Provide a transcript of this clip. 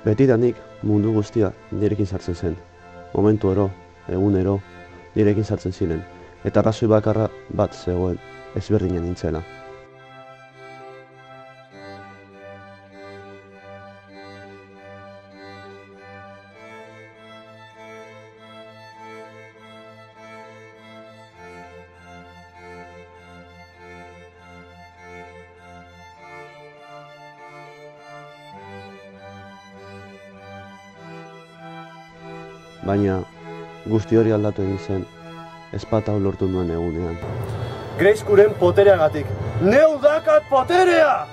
Betidanik mundu guztia nirekin sartzen zen. Momentu oro, egunero, nirekin sartzen ziren. Eta arrazoi bakarra bat zegoen, ezberdina nintzela. Baina guzti hori aldatu egin zen, ezpat hau lortu nuen egunean. Grayskuren potereagatik. Neu dakat poterea!